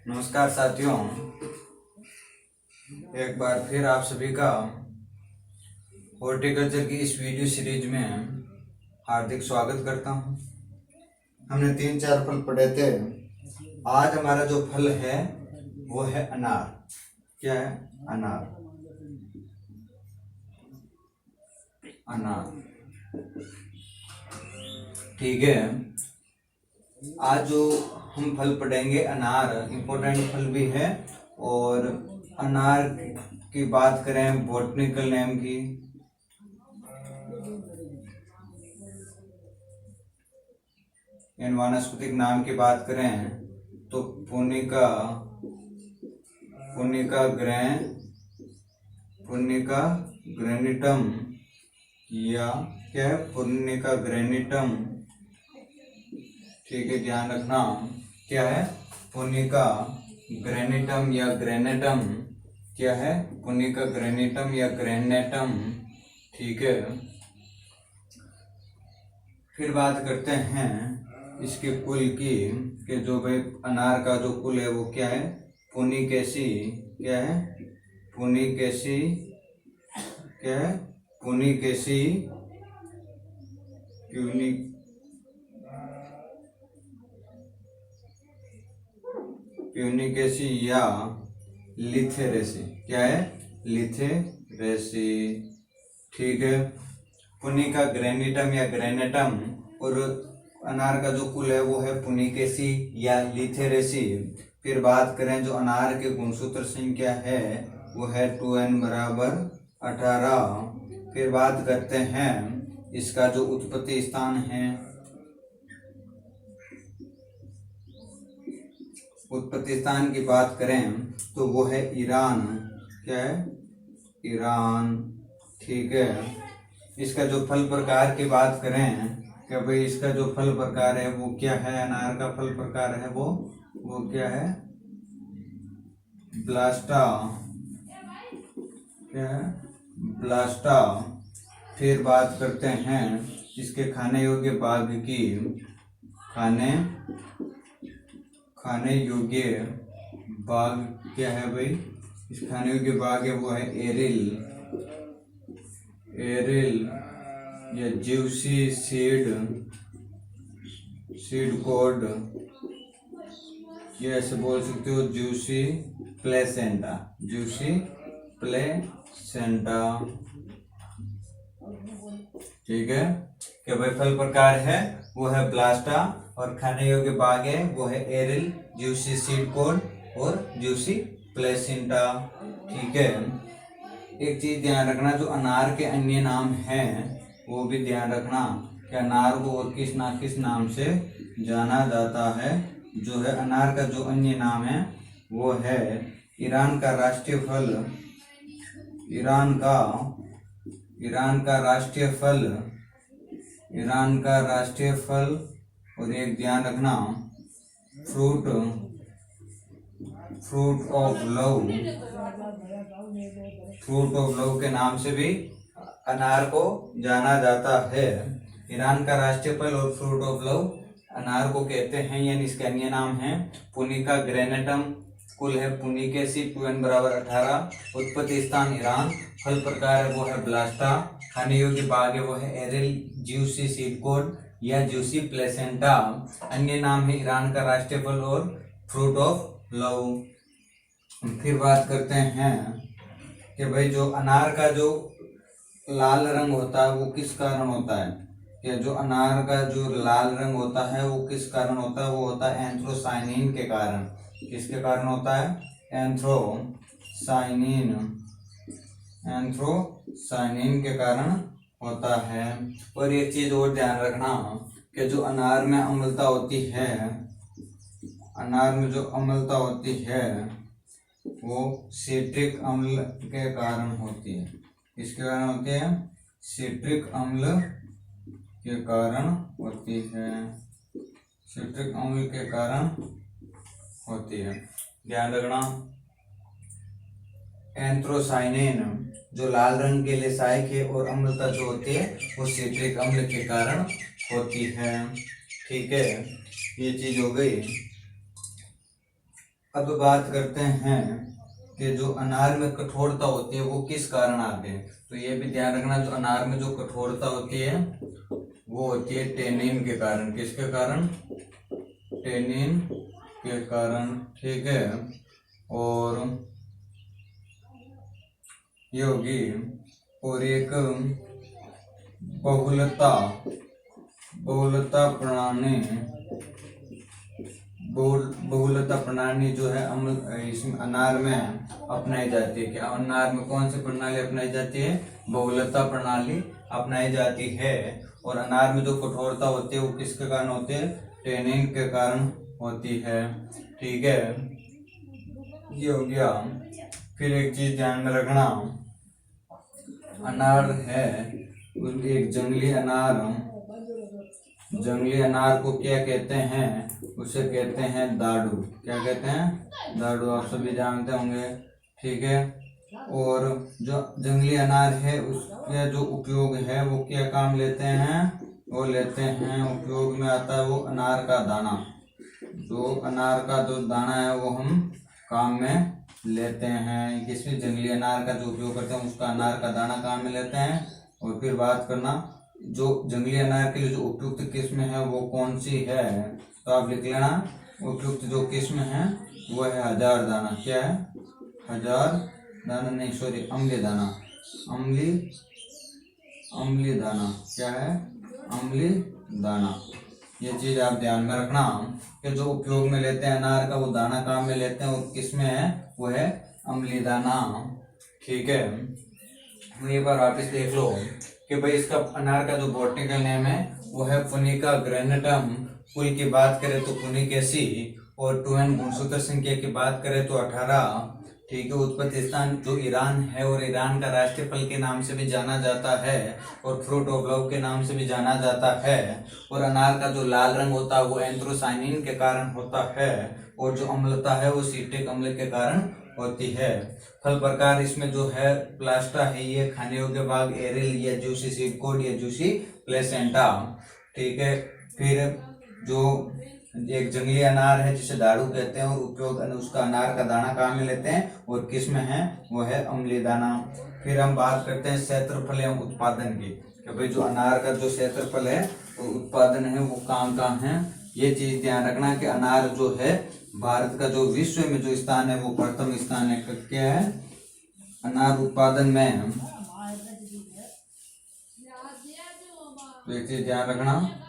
नमस्कार साथियों, एक बार फिर आप सभी का हॉर्टिकल्चर की इस वीडियो सीरीज में हार्दिक स्वागत करता हूं। हमने 3-4 फल पढ़े थे। आज हमारा जो फल है वो है अनार। क्या है? अनार। अनार, ठीक है। आज जो हम फल पढ़ेंगे, अनार इम्पोर्टेंट फल भी है। और अनार की बात करें बॉटनिकल नेम की, वानस्पतिक नाम की बात करें तो पुनिका ग्रेनिटम, या क्या है? पुनिका ग्रेनिटम। ठीक है, ध्यान रखना क्या है? पुनिका ग्रेनिटम या ग्रेनेटम। क्या है? पुनिका ग्रेनिटम या ग्रेनेटम। ठीक है, फिर बात करते हैं इसके कुल की, कि जो भाई अनार का जो कुल है वो क्या है? पुनिकेसी। क्या है? पुनिकेसी। क्या है? पुनिकेसी। प्यूनिकेसी या लिथेरेसी। क्या है? लिथेरेसी। ठीक है, पुनिका ग्रेनिटम या ग्रेनेटम। और अनार का जो कुल है वो है पुनिकेसी या लिथेरेसी। फिर बात करें जो अनार के गुणसूत्र संख्या है वो है 2n बराबर 18। फिर बात करते हैं इसका जो उत्पत्ति स्थान है, उत्पत्ति स्थान की बात करें तो वो है ईरान। क्या है? ईरान। ठीक है, इसका जो फल प्रकार की बात करें कि भाई इसका जो फल प्रकार है वो क्या है? अनार का फल प्रकार है वो क्या है? ब्लास्टा। क्या है? ब्लास्टा। फिर बात करते हैं इसके खाने योग्य भाग की। खाने योग्य भाग क्या है भाई? इस खाने योग्य भाग है वो है एरिल या ज्यूसी सीड कोड, ये ऐसे बोल सकते हो, ज्यूसी प्लेसेंटा। ठीक है, कि भाई फल प्रकार है वो है ब्लास्टा और खाने योग्य भाग है वो है एरिल, ज्यूसी सीड कोड और ज्यूसी प्लेसेंटा। ठीक है, एक चीज ध्यान रखना, जो अनार के अन्य नाम हैं वो भी ध्यान रखना कि अनार को और किस नाम से जाना जाता है। जो है अनार का जो अन्य नाम है वो है ईरान का राष्ट्रीय फल। और एक ध्यान रखना, फ्रूट ऑफ लव के नाम से भी अनार को जाना जाता है। ईरान का राष्ट्रीय फल और फ्रूट ऑफ लव अनार को कहते हैं, यानी इसके अन्य नाम है पुनिका ग्रेनेटम। कुल है पुनिकेसी, 2n बराबर 18। उत्पत्ति स्थान ईरान। फल प्रकार है वो है ब्लास्टा। खाने योग्य भाग है वो है एरिल, ज्यूसी सीड कोड या ज्यूसी प्लेसेंटा। अन्य नाम है ईरान का राष्ट्रीय फल और फ्रूट ऑफ लव। फिर बात करते हैं कि भाई जो अनार का जो लाल रंग होता है वो किस कारण होता है? कि जो अनार का जो लाल रंग होता है वो किस कारण होता है? वो होता है एंथ्रोसाइनिन के कारण। किसके कारण होता है? एंथ्रोसाइनिन के कारण होता है। और एक चीज और ध्यान रखना कि जो अनार में अम्लता होती है वो सिट्रिक अम्ल के कारण होती है। किसके कारण होती है? सिट्रिक अम्ल के कारण होती है। सिट्रिक अम्ल के कारण होती है, ध्यान रखना। एंथ्रोसाइनिन जो लाल रंग के लिए सहायक है और अम्लता जो होती है वो सिट्रिक अम्ल के कारण होती है। ठीक है, ये चीज हो गई। अब बात करते हैं कि जो अनार में कठोरता होती है वो किस कारण आती है। तो ये भी ध्यान रखना, जो अनार में जो कठोरता होती है वो होती है टेनिन के कारण। किसके कारण? टेनिन के कारण, ठीक है। और ये होगी, और एक बहुलता बहुलता प्रणाली जो है इसमें अनार में अपनाई जाती है। क्या अनार में कौन सी प्रणाली अपनाई जाती है? बहुलता प्रणाली अपनाई जाती है। और अनार में जो कठोरता होती है वो किसके कारण होती है? टेनिन के कारण होती है, ठीक है। ये हो गया। फिर एक चीज ध्यान में रखना, अनार है एक जंगली अनार को क्या कहते हैं? उसे कहते हैं दाड़ू। क्या कहते हैं? दाड़ू। आप सभी जानते होंगे, ठीक है। और जो जंगली अनार है उसका जो उपयोग है वो क्या काम लेते हैं? वो लेते हैं, उपयोग में आता है वो अनार का दाना। जो अनार का जो दाना है वो हम काम में लेते हैं। किसमें? जंगली अनार का जो उपयोग करते हैं उसका अनार का दाना काम में लेते हैं। और फिर बात करना, जो जंगली अनार के लिए जो उपयुक्त किस्म है वो कौन सी है? तो आप लिख लेना, उपयुक्त जो किस्म है वो है हजार दाना। क्या है? हजार दाना नहीं, सॉरी, अम्लीय दाना। अम्लीय दाना। क्या है? अम्लीय दाना। ये चीज आप ध्यान में रखना कि जो उपयोग में लेते हैं अनार का वो दाना काम में लेते हैं, और किसमें है? वो है अम्लीय दाना, ठीक है। एक बार वापिस देख लो कि भाई इसका अनार का जो बॉटनिकल नेम है वो है पुनिका ग्रेनेटम। कुल की बात करें तो पुनिकेसी, और 2n गुणसूत्र संख्या की बात करें तो 18, ठीक है। उत्पत्ति स्थान जो ईरान है, और ईरान का राष्ट्रीय फल के नाम से भी जाना जाता है, और फ्रूट ऑफ लव के नाम से भी जाना जाता है। और अनार का जो लाल रंग होता है वो एंथ्रोसाइनिन के कारण होता है, और जो अम्लता है वो सीट्रिक अम्ल के कारण होती है। फल प्रकार इसमें जो है प्लास्टा है, ये खाने योग्य भाग एरिल या जूसी सीड कोड या जूसी प्लेसेंटा, ठीक है। फिर जो एक जंगली अनार है जिसे दाड़ू कहते हैं, और उपयोग उसका अनार का दाना काम में लेते हैं, और किस्म है वो है अम्लीय दाना। फिर हम बात करते हैं क्षेत्रफल एवं उत्पादन की, कि भाई जो अनार का जो क्षेत्रफल है वो उत्पादन है वो कहाँ है। ये चीज ध्यान रखना कि अनार जो है भारत का जो विश्व में जो स्थान है वो प्रथम स्थान है। क्या है? अनार उत्पादन में। तो एक चीज ध्यान रखना,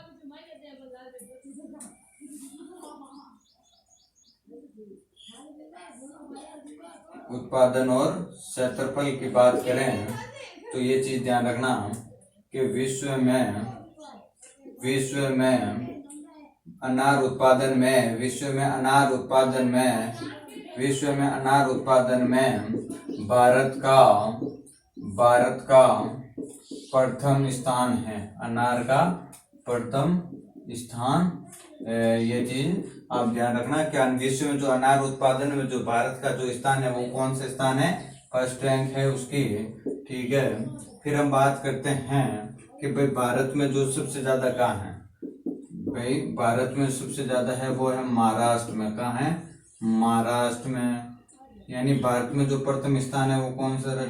उत्पादन और क्षेत्रफल की बात करें तो ये चीज ध्यान रखना कि विश्व में अनार उत्पादन में भारत का प्रथम स्थान है। अनार का प्रथम स्थान, ये चीज आप ध्यान रखना कि विश्व में जो अनार उत्पादन में जो भारत का जो स्थान है वो कौन सा स्थान है? फर्स्ट रैंक है उसकी, ठीक है। फिर हम बात करते हैं कि भाई भारत में जो सबसे ज्यादा कहाँ है? भाई भारत में सबसे ज्यादा है वो है महाराष्ट्र में। कहाँ है? महाराष्ट्र में। यानी भारत में जो प्रथम स्थान है वो कौन सा है?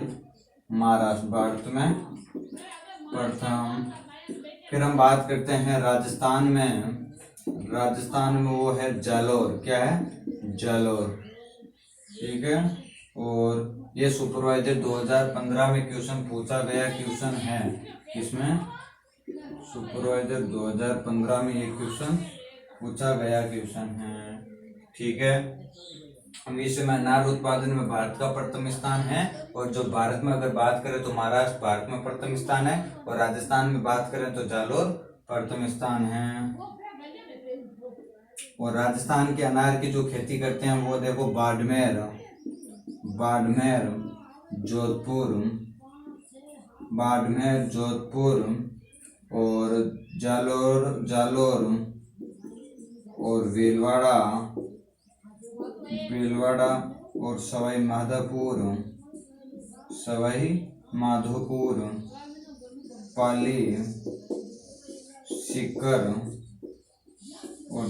महाराष्ट्र, भारत में प्रथम। फिर हम बात करते हैं राजस्थान में वो है जालोर। क्या है? जालोर, ठीक है। और ये सुपरवाइजर 2015 में क्वेश्चन पूछा गया क्वेश्चन है। इसमें सुपरवाइजर 2015 में ये क्वेश्चन पूछा गया क्वेश्चन है, ठीक है। विश्व में अनार उत्पादन में भारत का प्रथम स्थान है, और जो भारत में अगर बात करें तो महाराष्ट्र भारत में प्रथम स्थान है, और राजस्थान में बात करें तो जालोर प्रथम स्थान है। और राजस्थान के अनार की जो खेती करते हैं वो देखो बाड़मेर, जोधपुर और जालोर और भीलवाड़ा और सवाई माधोपुर, पाली, सीकर और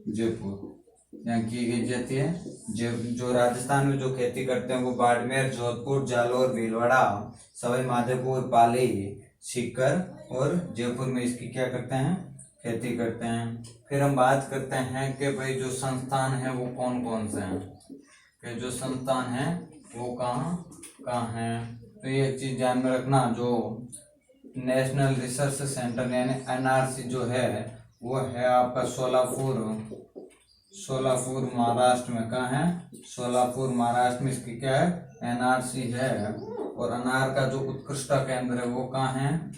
जयपुर। यहाँ की गई जाती है। जो राजस्थान में जो खेती करते हैं वो बाड़मेर, जोधपुर, जालोर, भीलवाड़ा, सवाई माधोपुर, पाली, सीकर और जयपुर में इसकी क्या करते हैं, खेती करते हैं। फिर हम बात करते हैं कि भाई जो संस्थान है वो कौन कौन से हैं, कि जो संस्थान है वो कहाँ कहाँ हैं। तो ये एक चीज ध्यान में रखना, जो नेशनल रिसर्च सेंटर यानी NRC जो है वो है आपका सोलापुर महाराष्ट्र में। कहाँ है, सोलापुर महाराष्ट्र में इसकी क्या है, NRC है। और अनार का जो उत्कृष्ट केंद्र है वो कहाँ है,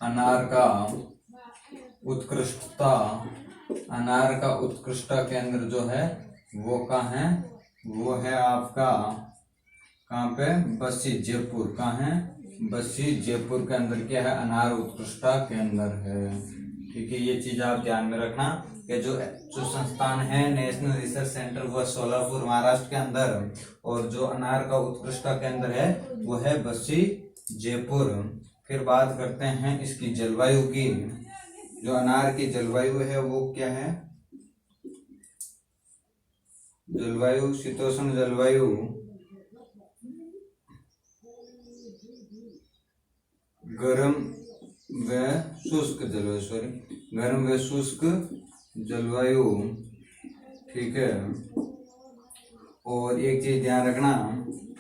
अनार का उत्कृष्ट केंद्र जो है वो कहाँ है, वो है आपका कहाँ पे, बस्सी जयपुर। कहाँ है, बस्सी जयपुर के अंदर क्या है, अनार उत्कृष्ट केंद्र है। ठीक है, ये चीज आप ध्यान में रखना कि जो संस्थान है नेशनल रिसर्च सेंटर वो सोलापुर महाराष्ट्र के अंदर, और जो अनार का उत्कृष्ट केंद्र है वो है बस्सी जयपुर। फिर बात करते हैं इसकी जलवायु की। जो अनार की जलवायु है वो क्या है, जलवायु शीतोष्ण जलवायु, गर्म व शुष्क जलवायु, गर्म व शुष्क जलवायु। ठीक है, और एक चीज ध्यान रखना,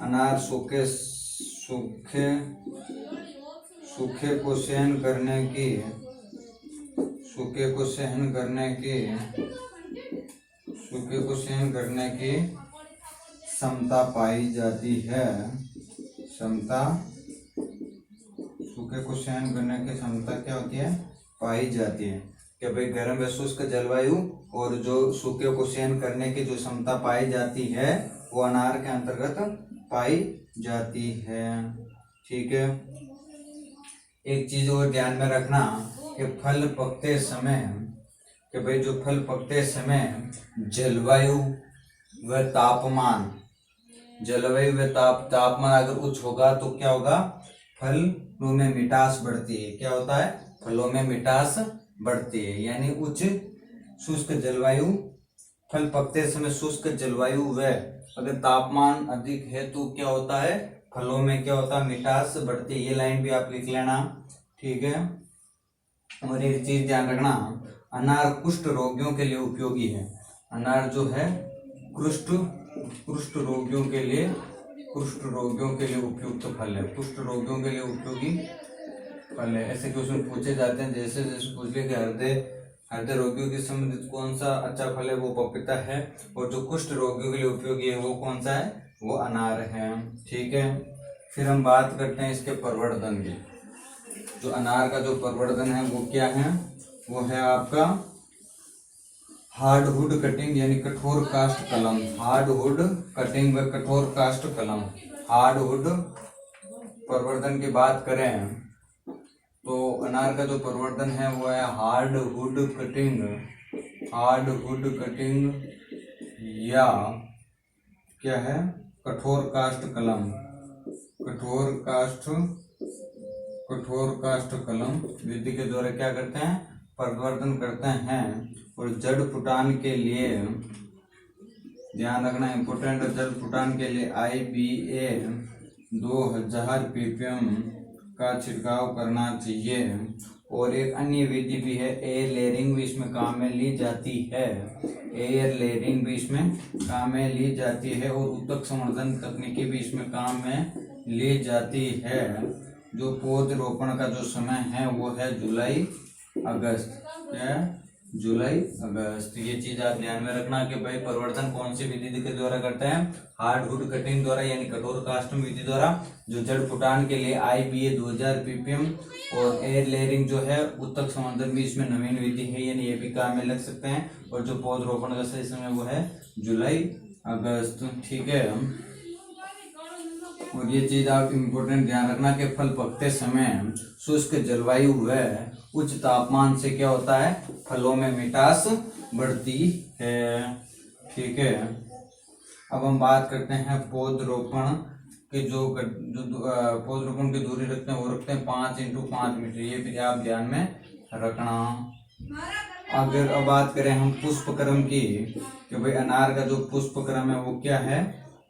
अनार सूखे को सहन करने की क्षमता पाई जाती है। सूखे को सहन करने की क्षमता क्या होती है, पाई जाती है। कि भाई गर्म व शुष्क जलवायु और जो सूखे को सहन करने की जो क्षमता पाई जाती है वो अनार के अंतर्गत पाई जाती है। ठीक है, एक चीज और ध्यान में रखना कि फल पकते समय, कि भाई जो फल पकते समय जलवायु व तापमान, तापमान अगर उच्च होगा तो क्या होगा, फलों में मिठास बढ़ती है। क्या होता है, फलों में मिठास बढ़ती है। यानी उच्च शुष्क जलवायु, फल पकते समय शुष्क जलवायु व अगर तापमान अधिक है तो क्या होता है, फलों में क्या होता है, मिठास बढ़ती है। ये लाइन भी आप लिख लेना। ठीक है, और एक चीज ध्यान रखना, अनार कुष्ठ रोगियों के लिए उपयोगी है। अनार जो है कुष्ठ रोगियों के लिए उपयुक्त फल है, कुष्ठ रोगियों के लिए उपयोगी फल है। ऐसे क्वेश्चन पूछे जाते हैं, जैसे पूछ लिया कि हृदय रोगियों के संबंधित कौन सा अच्छा फल है, वो पपीता है। और जो कुष्ठ रोगियों के लिए उपयोगी है वो कौन सा है, वो अनार है। ठीक है, फिर हम बात करते हैं इसके प्रवर्धन की। जो अनार का जो प्रवर्धन है वो क्या है, वो है आपका हार्डवुड कटिंग यानी कठोर काष्ठ कलम। हार्डवुड कटिंग व कठोर काष्ठ कलम। हार्डवुड प्रवर्धन की बात करें तो अनार का जो प्रवर्धन है वो है हार्डवुड कटिंग या क्या है, कठोर काष्ठ कलम। कठोर काष्ठ कलम विधि के द्वारा क्या करते हैं, प्रवर्धन करते हैं। और जड़ फुटान के लिए ध्यान रखना इम्पोर्टेंट, जड़ फुटान के लिए IBA 2000 ppm का छिड़काव करना चाहिए। और एक अन्य विधि भी है, एयर लेयरिंग भी इसमें काम में ली जाती है। एयर लेयरिंग भी इसमें काम में ली जाती है और उत्तक संवर्धन तकनीकी भी इसमें काम में ली जाती है। जो पौध रोपण का जो समय है वो है जुलाई अगस्त। ये चीज आप ध्यान में रखना कि भाई प्रवर्धन कौन सी विधि के द्वारा करते हैं, हार्डवुड कटिंग द्वारा यानी कठोर काष्ठ विधि द्वारा। जो जड़ फुटान के लिए IBA 2000 ppm और एयर लेयरिंग जो है उत्तक संवर्धन भी इसमें नवीन विधि है, यानी ये भी काम में लग सकते हैं। और जो पौध रोपण का सही समय वो है जुलाई अगस्त। ठीक है, और ये चीज आप इम्पोर्टेंट ध्यान रखना कि फल पकते समय शुष्क जलवायु व उच्च तापमान से क्या होता है, फलों में मिठास बढ़ती है। ठीक है, अब हम बात करते हैं पौधरोपण के जो पौधरोपण की दूरी रखते हैं वो रखते हैं 5 × 5 मीटर। ये भी आप ध्यान में रखना। अगर अब बात करें हम पुष्पक्रम की, कि भाई अनार का जो पुष्पक्रम है वो क्या है,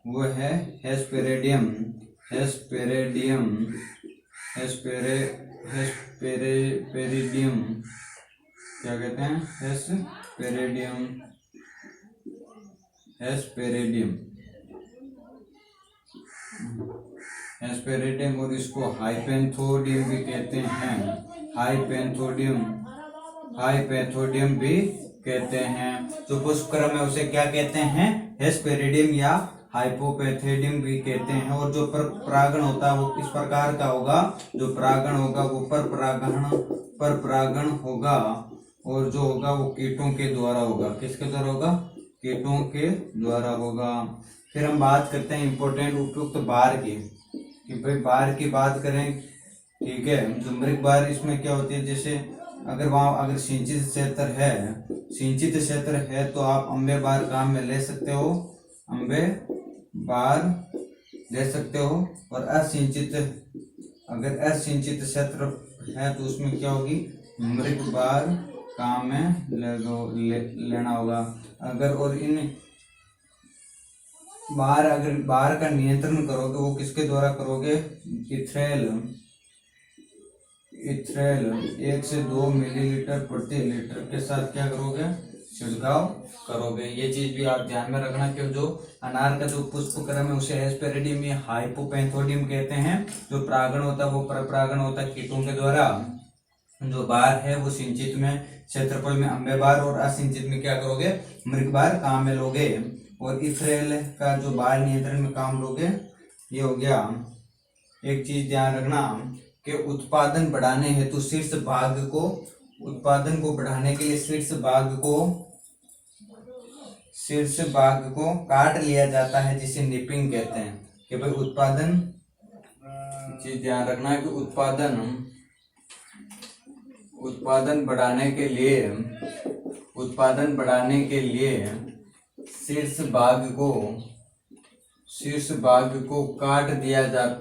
वो है हेस्पेरेडियम, हेस्पेरेडियम, हेस्पेरेडियम, क्या कहते हैं, हेस्पेरेडियम, हेस्पेरेडियम, हेस्पेरेडियम, और इसको हाइपेंथोडियम भी कहते हैं, हाइपेंथोडियम, हाइपेंथोडियम भी कहते हैं। जो पुष्पक्रम है उसे क्या कहते हैं, हेस्पेरेडियम या हाइपोपैथेडियम भी कहते हैं। और जो पर परागण होता है वो किस प्रकार का होगा, जो परागण होगा वो पर परागण होगा, और जो होगा वो कीटों के द्वारा होगा। किसके द्वारा होगा, कीटों के द्वारा होगा। फिर हम बात करते हैं इंपॉर्टेंट उपयुक्त बार की, कि भाई बार की बात करें, ठीक है। जो मृग बार इसमें क्या होती है, जैसे अगर वहाँ अगर सिंचित क्षेत्र है तो आप अम्बे बार काम में ले सकते हो, अम्बे बार ले सकते हो। और अगर असिंचित क्षेत्र है तो उसमें क्या होगी, मृग बार काम में लेना होगा। अगर और इन अगर बार का नियंत्रण करोगे वो किसके द्वारा करोगे, इथ्रेल 1 से 2 मिलीलीटर प्रति लीटर के साथ क्या करोगे, छिड़काव करोगे। ये चीज भी आप ध्यान में रखना कि जो अनार का जो पुष्पक्रम है उसे हेस्पेरेडियम या हाइपोपैथोडियम कहते हैं। जो परागण होता है वो परपरागण होता है कीटों के द्वारा। जो बार है वो सिंचित में क्षेत्रफल में अम्बे बार, और असिंचित में क्या करोगे, मृग बार काम में लोगे। और इथ्रेल का जो बार नियंत्रण में काम लोगे। ये हो गया। एक चीज ध्यान रखना कि उत्पादन बढ़ाने हेतु शीर्ष भाग को, उत्पादन को बढ़ाने के लिए शीर्ष भाग को काट लिया जाता है, जिसे निपिंग कहते हैं। कि भाई उत्पादन, चीज ध्यान रखना है कि उत्पादन बढ़ाने के लिए शीर्ष भाग को काट दिया जाता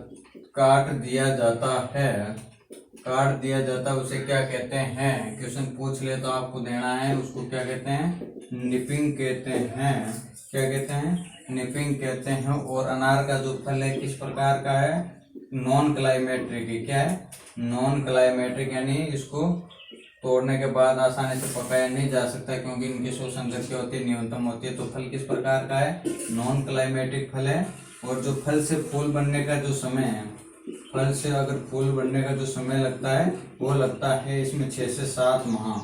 है। उसे क्या कहते हैं, क्वेश्चन पूछ ले तो आपको देना है। उसको क्या कहते हैं, निपिंग कहते हैं। क्या कहते हैं, निपिंग कहते हैं। और अनार का जो फल है किस प्रकार का है, नॉन क्लाइमेट्रिक। क्या है, नॉन क्लाइमेट्रिक, यानी इसको तोड़ने के बाद आसानी से पकाया नहीं जा सकता, क्योंकि इनकी शोषण क्या होती है, न्यूनतम होती है। तो फल किस प्रकार का है, नॉन क्लाइमेटिक फल है। और जो फल से फूल बनने का जो समय है, फल से अगर फूल बनने का जो समय लगता है वो लगता है इसमें 6 से 7 माह।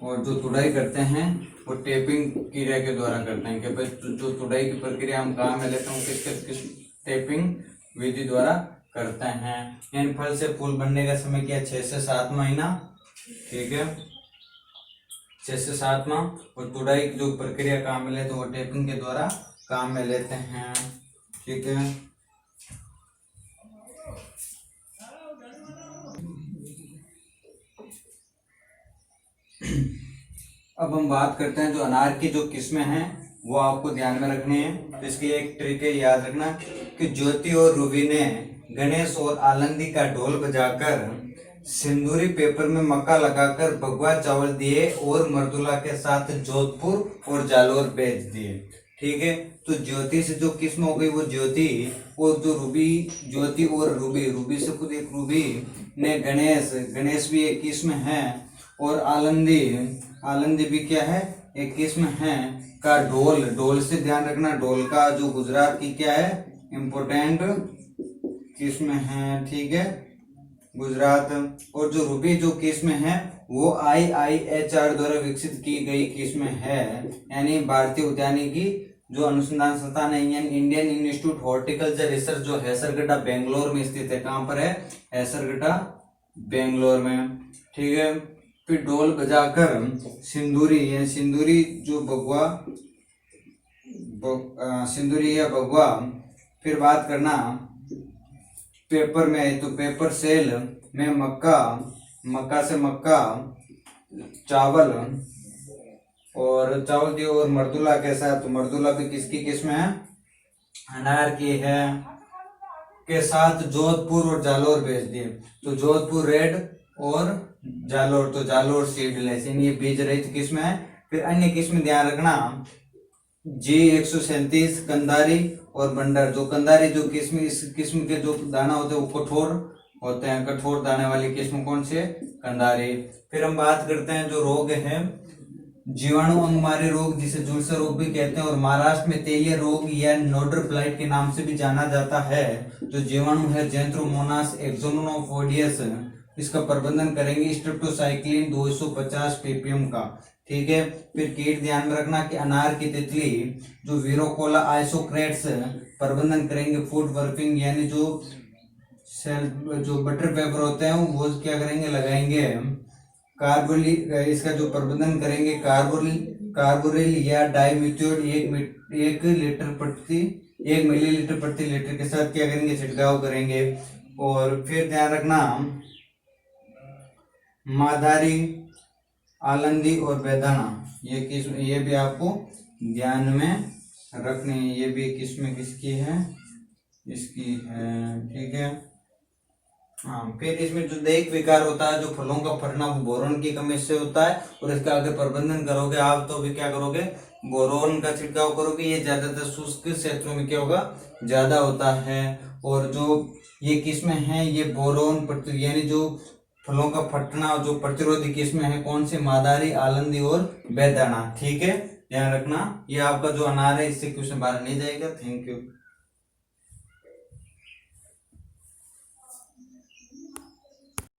और जो तुड़ाई करते हैं वो टेपिंग क्रिया के द्वारा करते हैं। कि भाई जो तुड़ाई की प्रक्रिया हम कहाँ में लेते हैं, किस टेपिंग विधि द्वारा करते हैं। इन फल से फूल बनने का समय क्या, 6 से 7 महीना, ठीक है, 6 से 7 माह। और तुड़ाई की जो प्रक्रिया काम में लेते हैं वो टेपिंग के द्वारा काम में लेते हैं, ठीक है। अब हम बात करते हैं जो अनार की जो किस्में हैं वो आपको ध्यान में रखनी है। तो इसकी एक ट्रिक है, याद रखना कि ज्योति और रूबी ने गणेश और आलंदी का ढोल बजाकर सिंदूरी पेपर में मक्का लगाकर भगवा चावल दिए और मृदुला के साथ जोधपुर और जालोर भेज दिए, ठीक है। तो ज्योति से जो किस्म हो गई वो ज्योति, और जो रूबी, ज्योति और रूबी से खुद एक रूबी ने गणेश भी एक किस्म है, और आलंदी भी क्या है, एक किस्म है का ढोल से ध्यान रखना, ढोल का जो गुजरात की क्या है, इम्पोर्टेंट किस्म है, ठीक है, गुजरात। और जो रूबी जो किस्म है वो IIHR द्वारा विकसित की गई किस्म है, यानी भारतीय उद्यानिकी जो अनुसंधान संस्थान है, इंडियन इंस्टीट्यूट हॉर्टिकल्चर रिसर्च जो हैसरगढ़ बेंगलोर में स्थित है। कहाँ पर है, हैसरगढ़ बेंगलोर में, ठीक है। फिर ढोल बजाकर सिंदूरी जो भगवा, सिंदूरी या भगवा। फिर बात करना पेपर में, तो पेपर सेल में मक्का से चावल दिए, और मर्दुला के साथ, तो मर्दुला भी किसकी किस्म है, अनार की है, के साथ जोधपुर और जालोर भेज दिए। तो जोधपुर रेड और जालोर, तो जालोर सीडलेस यानी ये बीज रहित किस्म है। फिर अन्य किस्म ध्यान रखना, G137 कंधारी और बंडर। जो कंधारी जो किस्म, इस किस्म के जो दाना होते हैं वो कठोर होते हैं, कठोर दाने वाली किस्म कौन से, कंधारी। फिर हम बात करते हैं जो रोग है, जीवाणु अंगमारी रोग जिसे झुलसा रोग भी कहते हैं, और महाराष्ट्र में तेलिया रोग या नोडर ब्लाइट के नाम से भी जाना जाता है। जो जीवाणु है जेंथ्रोमोनास एक्सोनोफोडियस, इसका प्रबंधन करेंगे स्ट्रेप्टोसाइक्लिन 250 ppm का, ठीक है। फिर कीट ध्यान में रखना कि अनार की तितली जो वीरोकोला आइसोक्रेट्स प्रबंधन करेंगे फूड वर्पिंग, यानी जो बटर पेपर होते हैं वो क्या करेंगे, लगाएंगे। कार्बोली, इसका जो प्रबंधन करेंगे कार्बोरिल या डाइमिथ्योएट 1 मिलीलीटर प्रति लीटर के साथ क्या करेंगे, छिड़काव करेंगे। और फिर ध्यान रखना मादारी, आलंदी और बेदाना, ये भी आपको ध्यान में रखनी है। ये भी किस्में किसकी है, इसकी है, ठीक है। हाँ, फिर इसमें जो दैहिक विकार होता है, जो फलों का फटना, वो बोरोन की कमी से होता है। और इसका अगर प्रबंधन करोगे आप तो भी क्या करोगे, बोरोन का छिड़काव करोगे। ये ज्यादातर शुष्क क्षेत्रों में क्या होगा, ज्यादा होता है। और जो ये किस्में हैं ये बोरोन यानी जो फलों का फटना जो प्रतिरोधी किस्में हैं कौन से, मादारी, आलंदी और बेदाना, ठीक है। ध्यान रखना, ये आपका जो अनार है इससे क्वेश्चन बाहर नहीं जाएगा। Thank you.